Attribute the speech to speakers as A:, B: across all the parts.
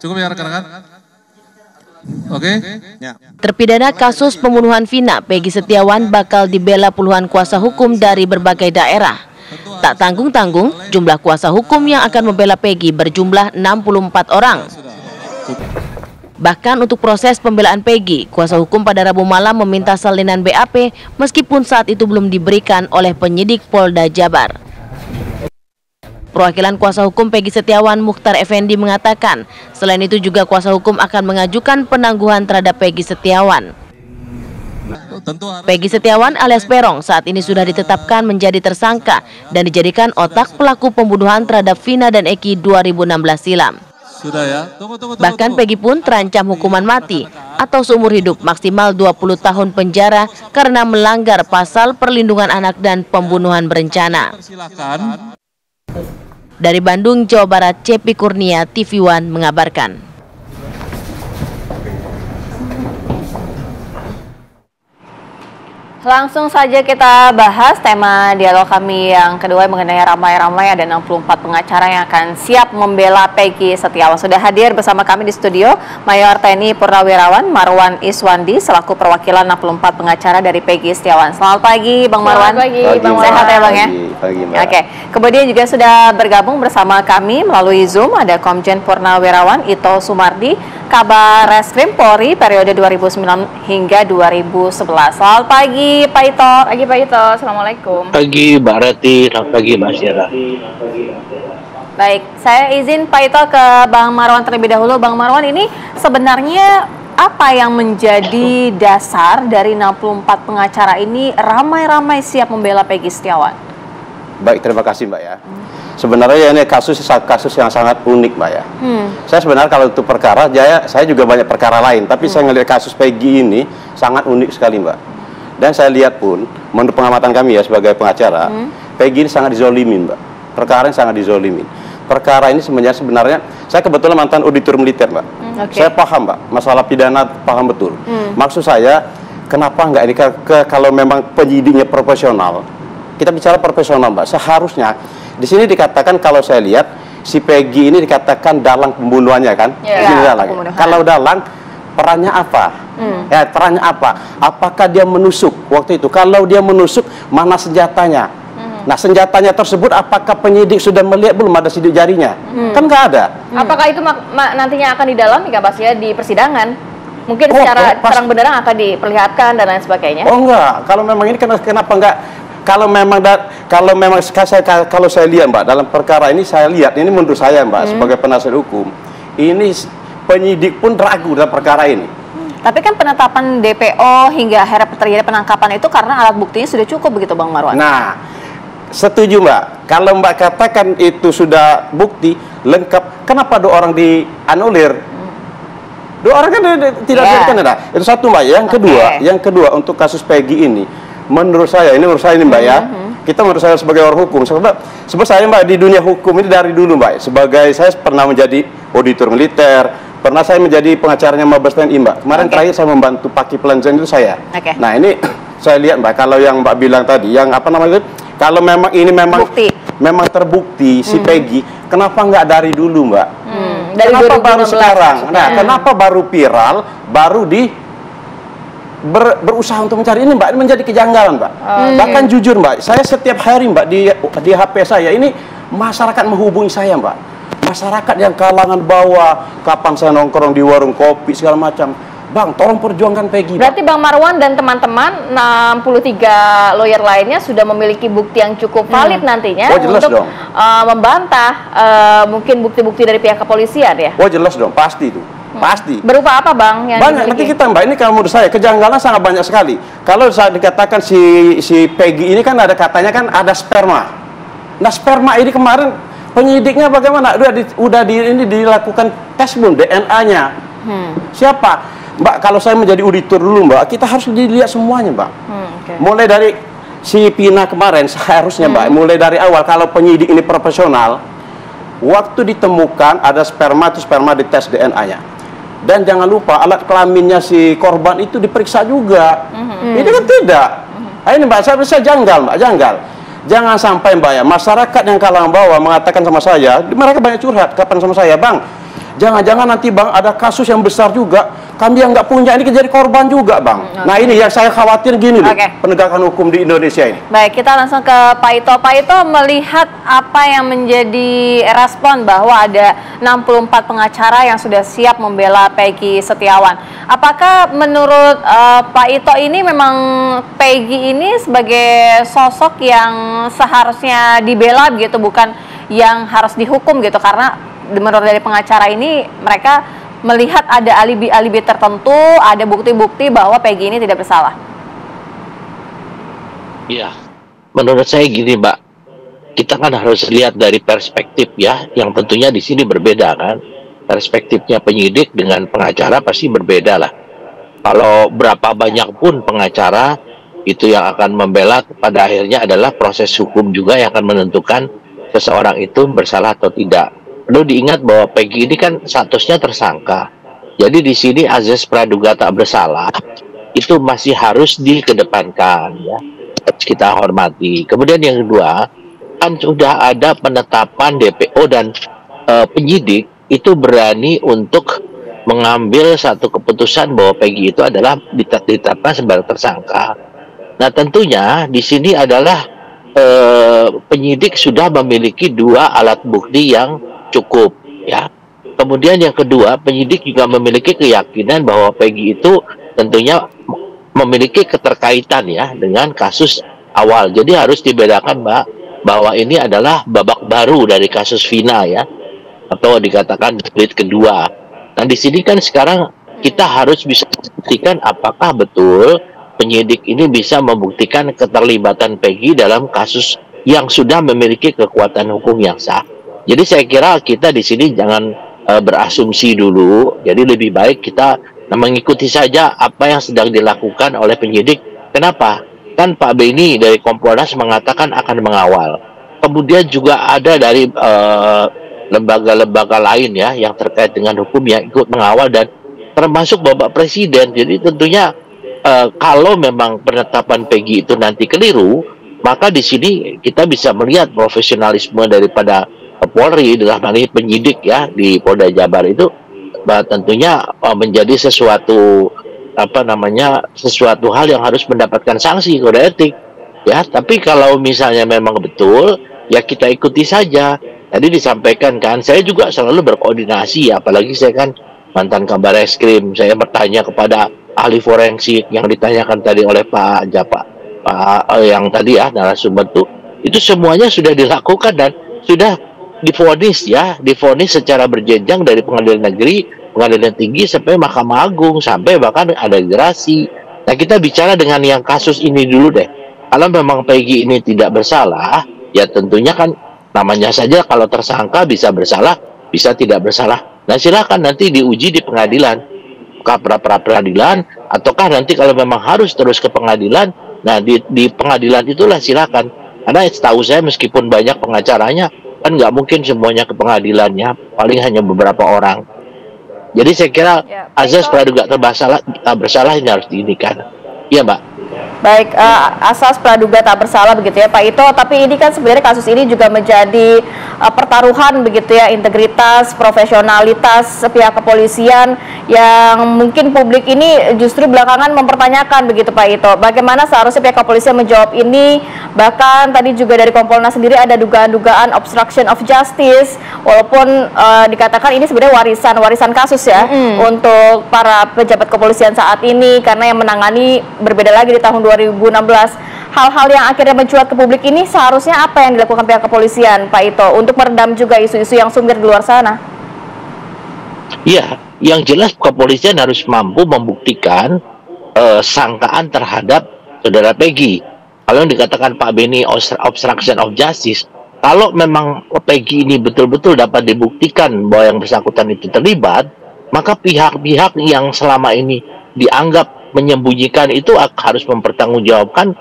A: Cukup ya rekan-rekan? Oke.
B: Ya.
C: Terpidana kasus pembunuhan Vina, Peggy Setiawan bakal dibela puluhan kuasa hukum dari berbagai daerah. Tak tanggung-tanggung, jumlah kuasa hukum yang akan membela Peggy berjumlah 64 orang. Bahkan untuk proses pembelaan Peggy, kuasa hukum pada Rabu malam meminta salinan BAP meskipun saat itu belum diberikan oleh penyidik Polda Jabar. Perwakilan kuasa hukum Peggy Setiawan, Mukhtar Effendi, mengatakan selain itu juga kuasa hukum akan mengajukan penangguhan terhadap Peggy Setiawan. Peggy Setiawan alias Perong saat ini sudah ditetapkan menjadi tersangka dan dijadikan otak pelaku pembunuhan terhadap Vina dan Eki 2016 silam.
A: Sudah ya.
C: Bahkan Peggy pun terancam hukuman mati atau seumur hidup maksimal 20 tahun penjara karena melanggar pasal perlindungan anak dan pembunuhan berencana.
A: Silakan.
C: Dari Bandung, Jawa Barat, Cepi Kurnia, TV One mengabarkan.
D: Langsung saja kita bahas tema dialog kami yang kedua mengenai ramai-ramai ada 64 pengacara yang akan siap membela Peggy Setiawan. Sudah hadir bersama kami di studio Mayor TNI Purnawirawan Marwan Iswandi selaku perwakilan 64 pengacara dari Peggy Setiawan. Selamat pagi Bang Marwan.
E: Selamat pagi Bang Marwan.
D: Sehat ya Bang ya?
E: Pagi, Mbak.
D: Oke. Kemudian juga sudah bergabung bersama kami melalui Zoom ada Komjen Purnawirawan Ito Sumardi, Kabar Reskrim Polri periode 2009 hingga 2011. Selamat pagi Pak Ito.
E: Pagi Pak Ito, Assalamualaikum.
F: Pagi Mbak Rati, selamat pagi Mbak Syara.
D: Baik, saya izin Pak Ito ke Bang Marwan terlebih dahulu. Bang Marwan, ini sebenarnya apa yang menjadi dasar dari 64 pengacara ini ramai-ramai siap membela Peggy Setiawan?
E: Baik, terima kasih Mbak ya. Sebenarnya ini kasus yang sangat unik Mbak ya. Saya sebenarnya kalau itu perkara, saya juga banyak perkara lain. Tapi saya ngelihat kasus Peggy ini sangat unik sekali Mbak. Dan saya lihat pun, menurut pengamatan kami ya sebagai pengacara, Peggy ini sangat dizolimin Mbak. Perkara yang sangat dizolimin. Perkara ini sebenarnya saya kebetulan mantan auditor militer Mbak. Saya paham Mbak, masalah pidana paham betul. Maksud saya, kenapa enggak ini kalau memang penyidiknya profesional, kita bicara profesional Mbak, seharusnya di sini dikatakan kalau saya lihat si Peggy ini dikatakan dalang pembunuhannya kan? Kalau dalang perannya apa? Ya, perannya apa? Apakah dia menusuk waktu itu? Kalau dia menusuk, mana senjatanya? Nah, senjatanya tersebut apakah penyidik sudah melihat belum ada sidik jarinya? Kan nggak ada.
D: Apakah itu nantinya akan didalami nggak Mas ya di persidangan? Mungkin secara terang benderang akan diperlihatkan dan lain sebagainya? Oh
E: enggak, kalau memang ini kenapa enggak? Kalau saya lihat Mbak dalam perkara ini saya lihat ini menurut saya Mbak sebagai penasihat hukum ini penyidik pun ragu dalam perkara ini.
D: Tapi kan penetapan DPO hingga akhirnya terjadi penangkapan itu karena alat buktinya sudah cukup begitu Bang Marwan.
E: Nah, setuju Mbak. Kalau Mbak katakan itu sudah bukti lengkap, kenapa 2 orang dianulir? 2 orang kan tidak diberikan ada. Itu satu Mbak. Yang kedua untuk kasus Peggy ini, menurut saya ini Mbak ya. Kita menurut saya sebagai orang hukum, sebab saya Mbak di dunia hukum ini dari dulu Mbak. Sebagai saya pernah menjadi auditor militer, pernah saya menjadi pengacaranya Mabes TNI Mbak. Kemarin terakhir saya membantu Paki Pelanjang itu saya. Nah ini saya lihat Mbak, kalau yang Mbak bilang tadi, yang apa namanya itu, kalau memang ini memang terbukti si Peggy, kenapa nggak dari dulu Mbak?
D: Dari
E: kenapa
D: 2016,
E: baru sekarang? Nah, kenapa baru viral, baru berusaha untuk mencari ini Mbak? Ini menjadi kejanggalan Mbak. Bahkan jujur Mbak, saya setiap hari Mbak di HP saya ini masyarakat menghubungi saya Mbak. Masyarakat yang kalangan bawah, kapan saya nongkrong di warung kopi segala macam, Bang, tolong perjuangkan Peggy.
D: Berarti Bang Marwan dan teman-teman 63 lawyer lainnya sudah memiliki bukti yang cukup valid nantinya untuk membantah mungkin bukti-bukti dari pihak kepolisian ya?
E: Oh jelas dong, pasti itu. Pasti.
D: Berupa apa Bang? Yang
E: banyak, nanti kita Mbak, ini kalau menurut saya kejanggalan sangat banyak sekali. Kalau saya dikatakan si Peggy ini kan ada katanya kan ada sperma. Nah sperma ini kemarin penyidiknya bagaimana? Udah dilakukan tes belum DNA-nya? Siapa? Mbak, kalau saya menjadi auditor dulu Mbak, kita harus dilihat semuanya Mbak. Mulai dari si Pina kemarin seharusnya Mbak, mulai dari awal kalau penyidik ini profesional, waktu ditemukan ada sperma, itu sperma dites DNA-nya. Dan jangan lupa alat kelaminnya si korban itu diperiksa juga. Ini kan tidak. Ini Mbak, saya janggal Mbak, janggal. Jangan sampai Mbak ya, masyarakat yang kalangan bawah mengatakan sama saya, mereka banyak curhat, kapan sama saya, Bang, Jangan-jangan nanti Bang ada kasus yang besar juga, kami yang nggak punya ini jadi korban juga Bang. Nah ini yang saya khawatir gini loh, penegakan hukum di Indonesia ini.
D: Baik, kita langsung ke Pak Ito. Pak Ito, melihat apa yang menjadi respon bahwa ada 64 pengacara yang sudah siap membela Peggy Setiawan. Apakah menurut Pak Ito ini memang Peggy ini sebagai sosok yang seharusnya dibela begitu, bukan yang harus dihukum gitu? Karena menurut dari pengacara ini mereka melihat ada alibi-alibi tertentu, ada bukti-bukti bahwa Peggy ini tidak bersalah.
F: Iya, menurut saya gini Mbak, kita kan harus lihat dari perspektif ya, yang tentunya di sini berbeda kan. Perspektifnya penyidik dengan pengacara pasti berbeda lah. Kalau berapa banyak pun pengacara itu yang akan membela, pada akhirnya adalah proses hukum juga yang akan menentukan seseorang itu bersalah atau tidak. Perlu diingat bahwa Peggy ini kan statusnya tersangka. Jadi di sini azas praduga tak bersalah itu masih harus dikedepankan ya. Kita hormati. Kemudian yang kedua, kan sudah ada penetapan DPO dan penyidik itu berani untuk mengambil satu keputusan bahwa Peggy itu adalah ditetapkan sebagai tersangka. Nah tentunya di sini adalah penyidik sudah memiliki 2 alat bukti yang cukup ya. Kemudian yang kedua, penyidik juga memiliki keyakinan bahwa Peggy itu tentunya memiliki keterkaitan ya dengan kasus awal. Jadi harus dibedakan Mbak, bahwa ini adalah babak baru dari kasus Vina ya, atau dikatakan jilid kedua. Nah di sini kan sekarang kita harus bisa membuktikan apakah betul penyidik ini bisa membuktikan keterlibatan Peggy dalam kasus yang sudah memiliki kekuatan hukum yang sah. Jadi saya kira kita di sini jangan berasumsi dulu. Jadi lebih baik kita mengikuti saja apa yang sedang dilakukan oleh penyidik. Kenapa? Kan Pak Beni dari Kompolnas mengatakan akan mengawal. Kemudian juga ada dari lembaga-lembaga lain ya yang terkait dengan hukum yang ikut mengawal, dan termasuk Bapak Presiden. Jadi tentunya kalau memang penetapan Peggy itu nanti keliru, maka di sini kita bisa melihat profesionalisme daripada Polri dalam hal ini penyidik ya di Polda Jabar itu tentunya menjadi sesuatu sesuatu hal yang harus mendapatkan sanksi kode etik ya. Tapi kalau misalnya memang betul ya kita ikuti saja. Tadi disampaikan kan, saya juga selalu berkoordinasi ya, apalagi saya kan mantan kabar eskrim. Saya bertanya kepada ahli forensik yang ditanyakan tadi oleh Pak yang tadi ya narasumber itu semuanya sudah dilakukan dan sudah divonis ya, divonis secara berjenjang dari pengadilan negeri, pengadilan tinggi sampai Mahkamah Agung, sampai bahkan ada gerasi. Nah kita bicara dengan yang kasus ini dulu deh. Kalau memang Peggy ini tidak bersalah, ya tentunya kan namanya saja kalau tersangka bisa bersalah, bisa tidak bersalah. Nah silakan nanti diuji di pengadilan, peradilan, ataukah nanti kalau memang harus terus ke pengadilan, nah di pengadilan itulah silakan. Karena setahu saya meskipun banyak pengacaranya, kan nggak mungkin semuanya ke pengadilannya, paling hanya beberapa orang. Jadi saya kira azas praduga tak bersalah ini harus diinikan. Iya Mbak.
D: Baik, asas praduga tak bersalah begitu ya Pak Ito, tapi ini kan sebenarnya kasus ini juga menjadi pertaruhan begitu ya, integritas, profesionalitas pihak kepolisian yang mungkin publik ini justru belakangan mempertanyakan begitu Pak Ito. Bagaimana seharusnya pihak kepolisian menjawab ini? Bahkan tadi juga dari Kompolnas sendiri ada dugaan-dugaan obstruction of justice, walaupun dikatakan ini sebenarnya warisan kasus ya untuk para pejabat kepolisian saat ini, karena yang menangani berbeda lagi di tahun 2016. Hal-hal yang akhirnya mencuat ke publik ini seharusnya apa yang dilakukan pihak kepolisian, Pak Ito, untuk meredam juga isu-isu yang sumir di luar sana?
F: Iya, yang jelas kepolisian harus mampu membuktikan sangkaan terhadap saudara Peggy. Kalau yang dikatakan Pak Beni obstruction of justice, kalau memang Peggy ini betul-betul dapat dibuktikan bahwa yang bersangkutan itu terlibat, maka pihak-pihak yang selama ini dianggap menyembunyikan itu harus mempertanggungjawabkan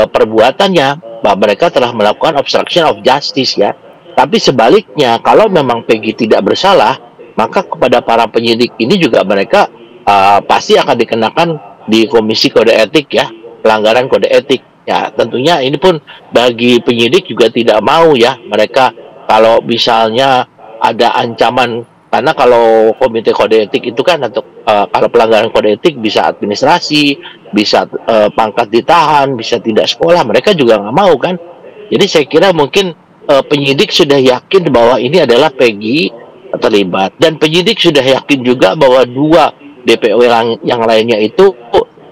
F: perbuatannya, bahwa mereka telah melakukan obstruction of justice ya. Tapi sebaliknya, kalau memang Peggy tidak bersalah, maka kepada para penyidik ini juga mereka pasti akan dikenakan di Komisi Kode Etik ya, pelanggaran kode etik. Ya, tentunya ini pun bagi penyidik juga tidak mau ya, mereka kalau misalnya ada ancaman Karena kalau komite kode etik itu kan untuk kalau pelanggaran kode etik bisa administrasi, bisa pangkat ditahan, bisa tidak sekolah. Mereka juga nggak mau kan. Jadi saya kira mungkin penyidik sudah yakin bahwa ini adalah Peggy terlibat, dan penyidik sudah yakin juga bahwa 2 DPO yang lainnya itu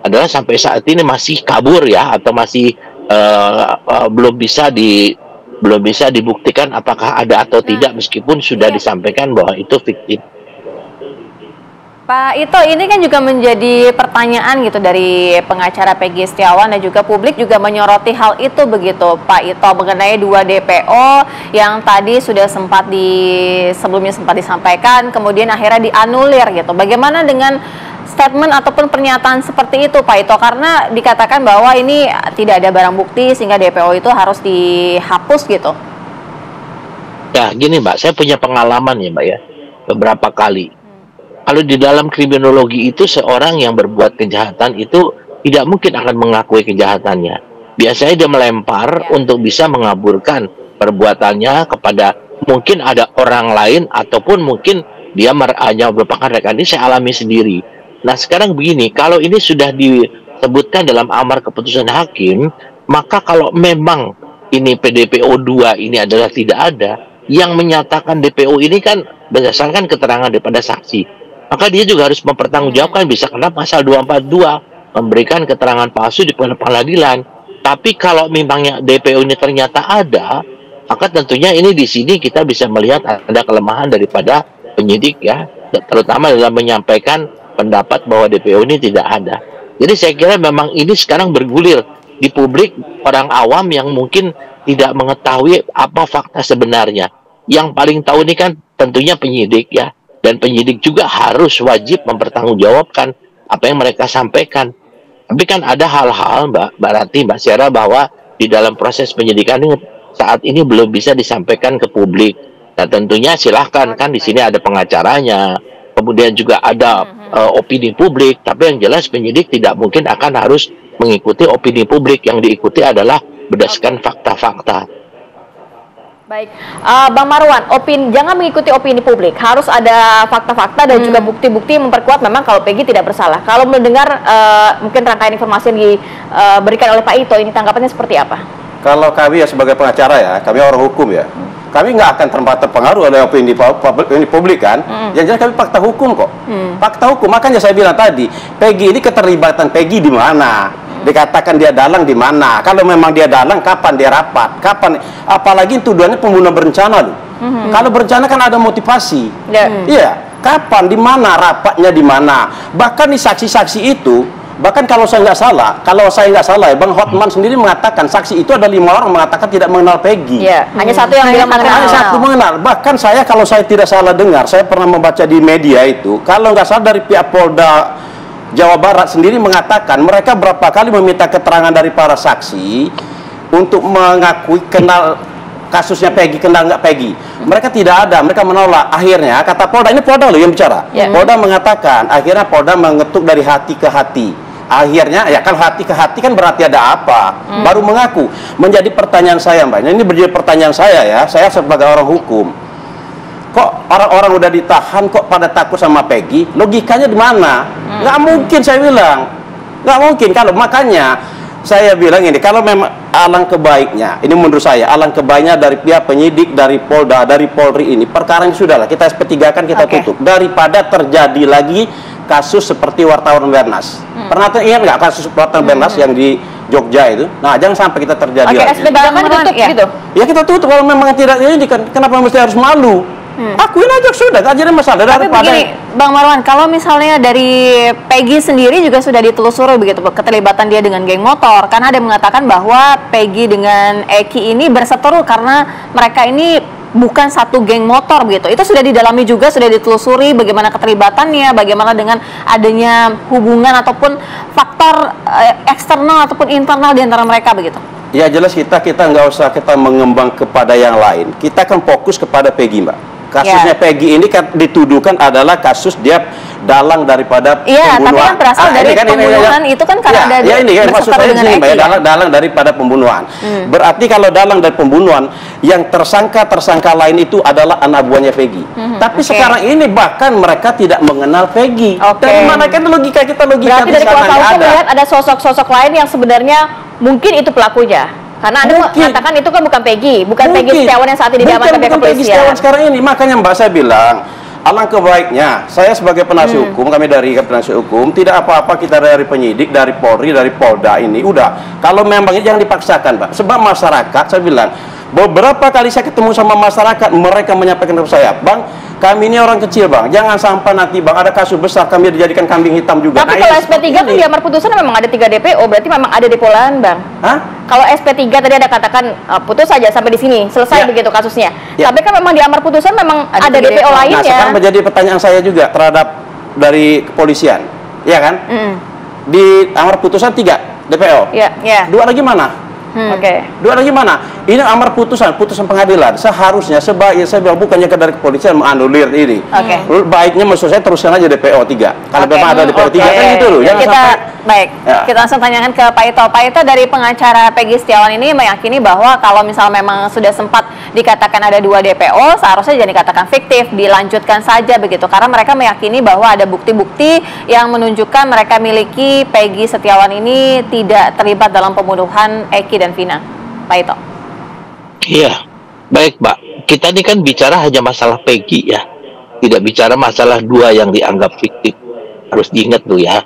F: adalah sampai saat ini masih kabur ya, atau masih belum bisa dibuktikan apakah ada atau tidak, meskipun sudah disampaikan bahwa itu fiktif.
D: Pak Ito, ini kan juga menjadi pertanyaan gitu dari pengacara Peggy Setiawan, dan juga publik juga menyoroti hal itu begitu Pak Ito, mengenai 2 DPO yang tadi sudah sebelumnya sempat disampaikan, kemudian akhirnya dianulir gitu. Bagaimana dengan statement ataupun pernyataan seperti itu Pak Ito, karena dikatakan bahwa ini tidak ada barang bukti sehingga DPO itu harus dihapus gitu?
F: Ya gini Mbak, saya punya pengalaman ya Mbak ya, beberapa kali. Kalau di dalam kriminologi itu seorang yang berbuat kejahatan itu tidak mungkin akan mengakui kejahatannya. Biasanya dia melempar untuk bisa mengaburkan perbuatannya kepada mungkin ada orang lain, ataupun mungkin dia hanya merupakan rekan. Ini saya alami sendiri. Nah sekarang begini, kalau ini sudah disebutkan dalam amar keputusan hakim, maka kalau memang ini PDPO 2 ini adalah tidak ada, yang menyatakan DPO ini kan berdasarkan keterangan daripada saksi, maka dia juga harus mempertanggungjawabkan, bisa kena pasal 242, memberikan keterangan palsu di pengadilan. Tapi kalau memangnya DPO ini ternyata ada, maka tentunya ini di sini kita bisa melihat ada kelemahan daripada penyidik ya, terutama dalam menyampaikan pendapat bahwa DPO ini tidak ada. Jadi saya kira memang ini sekarang bergulir di publik, orang awam yang mungkin tidak mengetahui apa fakta sebenarnya. Yang paling tahu ini kan tentunya penyidik ya, dan penyidik juga harus wajib mempertanggungjawabkan apa yang mereka sampaikan. Tapi kan ada hal-hal Mbak Rati, Mbak Syara, bahwa di dalam proses penyidikan ini saat ini belum bisa disampaikan ke publik. Nah tentunya silahkan, kan di sini ada pengacaranya, kemudian juga ada opini publik. Tapi yang jelas penyidik tidak mungkin akan harus mengikuti opini publik, yang diikuti adalah berdasarkan fakta-fakta.
D: Baik, Bang Marwan, jangan mengikuti opini publik, harus ada fakta-fakta dan juga bukti-bukti memperkuat memang kalau Peggy tidak bersalah. Kalau mendengar mungkin rangkaian informasi yang diberikan oleh Pak Ito, ini tanggapannya seperti apa?
E: Kalau kami ya sebagai pengacara ya, kami orang hukum ya, kami nggak akan terpengaruh oleh opini publik kan. Yang jelas kami fakta hukum kok. Fakta hukum, makanya saya bilang tadi, Peggy ini keterlibatan Peggy di mana? Dikatakan dia dalang di mana? Kalau memang dia dalang, kapan dia rapat? Kapan? Apalagi tuduhannya pembunuhan berencana loh. Kalau berencana kan ada motivasi. Iya. Kapan? Di mana? Rapatnya di mana? Bahkan di saksi-saksi itu, bahkan kalau saya nggak salah, ya, Bang Hotman sendiri mengatakan saksi itu ada 5 orang mengatakan tidak mengenal Peggy.
D: Iya. Hanya satu yang bilang mengenal.
E: Hanya satu mengenal. Bahkan saya, kalau saya tidak salah dengar, saya pernah membaca di media itu, kalau nggak salah dari pihak Polda Jawa Barat sendiri mengatakan mereka berapa kali meminta keterangan dari para saksi untuk mengakui kenal kasusnya Peggy, kenal nggak Peggy. Mereka tidak ada, mereka menolak. Akhirnya kata Polda, ini Polda loh yang bicara. Polda mengatakan, akhirnya Polda mengetuk dari hati ke hati. Akhirnya ya, kalau hati ke hati kan berarti ada apa, baru mengaku. Menjadi pertanyaan saya Mbak, ini menjadi pertanyaan saya ya, saya sebagai orang hukum. Kok orang-orang udah ditahan kok pada takut sama Peggy? Logikanya di mana? Nggak mungkin, saya bilang. Nggak mungkin. Kalau makanya saya bilang ini, kalau memang alangkah baiknya, ini menurut saya alangkah baiknya dari pihak penyidik, dari Polda, dari Polri, ini perkara ini sudahlah kita SP3 kan, kita tutup, daripada terjadi lagi kasus seperti wartawan Bernas. Pernah ingat nggak kasus wartawan Bernas yang di Jogja itu? Nah, jangan sampai kita terjadi lagi.
D: SP3 kan ditutup gitu?
E: Ya kita tutup, kalau memang tidak ini kan, kenapa mesti harus malu? Akuin aja sudah, gak jadi masalah.
D: Tapi begini, Bang Marwan, kalau misalnya dari Peggy sendiri juga sudah ditelusuri begitu, keterlibatan dia dengan geng motor, karena ada yang mengatakan bahwa Peggy dengan Eki ini berseteru karena mereka ini bukan satu geng motor begitu. Itu sudah didalami juga, sudah ditelusuri bagaimana keterlibatannya, bagaimana dengan adanya hubungan ataupun faktor eksternal ataupun internal di antara mereka begitu.
E: Ya jelas kita nggak usah kita mengembang kepada yang lain. Kita kan fokus kepada Peggy, Mbak. Kasusnya Peggy ini kan dituduhkan adalah kasus dia dalang daripada
D: Iya,
E: pembunuhan.
D: tapi yang berasal dari pembunuhan itu kan karena ada
E: ini kan maksud saya
D: dengan
E: sini, Mbak,
D: Eki,
E: dalang daripada pembunuhan. Berarti kalau dalang dari pembunuhan, yang tersangka lain itu adalah anak buahnya Peggy. Tapi sekarang ini bahkan mereka tidak mengenal Peggy. Dari mana kan logika kita
D: Berarti dari kuasa hukum melihat ada sosok-sosok lain yang sebenarnya mungkin itu pelakunya. Karena Anda mengatakan itu kan bukan Peggy, Peggy Setiawan yang saat ini diamankan pihak kepolisian. Peggy Setiawan sekarang ini, makanya Mbak saya bilang, alangkah baiknya saya sebagai penasihat hukum, kami dari penasihat hukum, tidak apa-apa kita dari penyidik, dari Polri, dari Polda ini, udah. Kalau memang jangan dipaksakan, Pak. Sebab masyarakat, saya bilang, beberapa kali saya ketemu sama masyarakat, mereka menyampaikan kepada saya, Bang, kami ini orang kecil, Bang. Jangan sampai nanti, Bang, ada kasus besar kami dijadikan kambing hitam juga. Tapi kalau SP3 kan di amar putusan memang ada 3 DPO, berarti memang ada depo lain, Bang. Kalau SP3 tadi ada katakan putus saja sampai di sini, selesai begitu kasusnya. Tapi kan memang di amar putusan memang ada DPO lainnya.
E: Nah, sekarang menjadi pertanyaan saya juga terhadap dari kepolisian, ya kan? Di amar putusan 3 DPO.
D: Iya.
E: 2 lagi mana? Dua lagi mana? Ini amar putusan pengadilan. Seharusnya sebaiknya saya bilang bukannya dari kepolisian menganulir ini. Baiknya maksud saya teruskan aja DPO 3. Kalau memang ada DPO 3 kan gitu loh. Jangan sampai.
D: Kita langsung tanyakan ke Pak Ito. Pak Ito, dari pengacara Peggy Setiawan ini meyakini bahwa kalau misal memang sudah sempat dikatakan ada 2 DPO, seharusnya jangan dikatakan fiktif, dilanjutkan saja begitu. Karena mereka meyakini bahwa ada bukti-bukti yang menunjukkan mereka miliki Peggy Setiawan ini tidak terlibat dalam pembunuhan Eki dan Vina. Pak Ito.
F: Iya, baik Pak. Kita ini kan bicara hanya masalah Peggy ya, tidak bicara masalah 2 yang dianggap fiktif. Harus diingat tuh ya.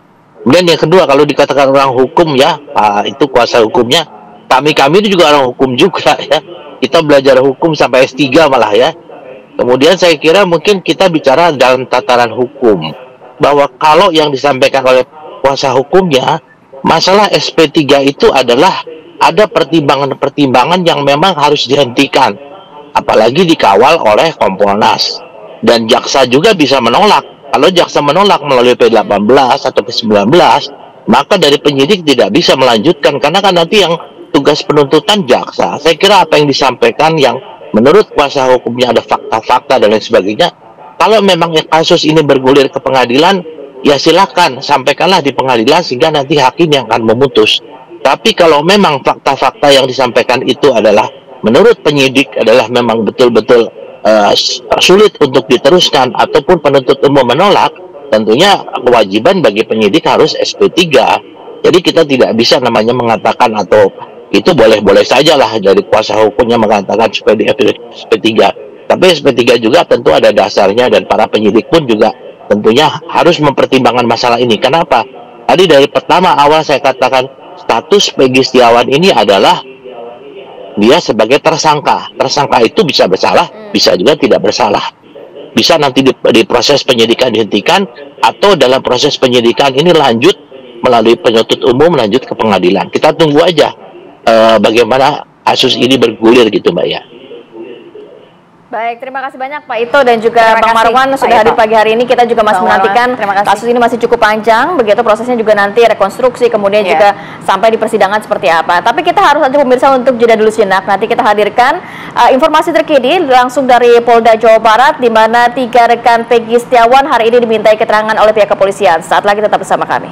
F: Kemudian yang kedua, kalau dikatakan orang hukum ya, Pak itu kuasa hukumnya, kami itu juga orang hukum juga ya. Kita belajar hukum sampai S3 malah ya. Kemudian saya kira mungkin kita bicara dalam tataran hukum, bahwa kalau yang disampaikan oleh kuasa hukumnya, masalah SP3 itu adalah ada pertimbangan-pertimbangan yang memang harus dihentikan, apalagi dikawal oleh Kompolnas, dan jaksa juga bisa menolak. Kalau jaksa menolak melalui P18 atau P19, maka dari penyidik tidak bisa melanjutkan, karena kan nanti yang tugas penuntutan jaksa. Saya kira apa yang disampaikan yang menurut kuasa hukumnya ada fakta-fakta dan lain sebagainya, kalau memang kasus ini bergulir ke pengadilan, ya silakan sampaikanlah di pengadilan sehingga nanti hakim yang akan memutus. Tapi kalau memang fakta-fakta yang disampaikan itu adalah menurut penyidik adalah memang betul-betul sulit untuk diteruskan ataupun penuntut umum menolak, tentunya kewajiban bagi penyidik harus SP3. Jadi kita tidak bisa namanya mengatakan atau itu boleh-boleh saja lah dari kuasa hukumnya mengatakan supaya di SP3. Tapi SP3 juga tentu ada dasarnya, dan para penyidik pun juga tentunya harus mempertimbangkan masalah ini. Kenapa? Tadi dari pertama awal saya katakan status Peggy Setiawan ini adalah dia sebagai tersangka. Tersangka itu bisa bersalah, bisa juga tidak bersalah. Bisa nanti di proses penyidikan dihentikan, atau dalam proses penyidikan ini lanjut melalui penuntut umum lanjut ke pengadilan. Kita tunggu aja bagaimana kasus ini bergulir gitu, Mbak ya.
D: Baik, terima kasih banyak Pak Ito dan juga Bang Marwan sudah hadir pagi hari ini. Kita juga masih menantikan kasus ini masih cukup panjang, begitu prosesnya juga nanti rekonstruksi, kemudian juga sampai di persidangan seperti apa. Tapi kita harus nanti pemirsa untuk jeda dulu sejenak. Nanti kita hadirkan informasi terkini langsung dari Polda Jawa Barat, di mana 3 rekan Peggy Setiawan hari ini dimintai keterangan oleh pihak kepolisian. Saat lagi tetap bersama kami.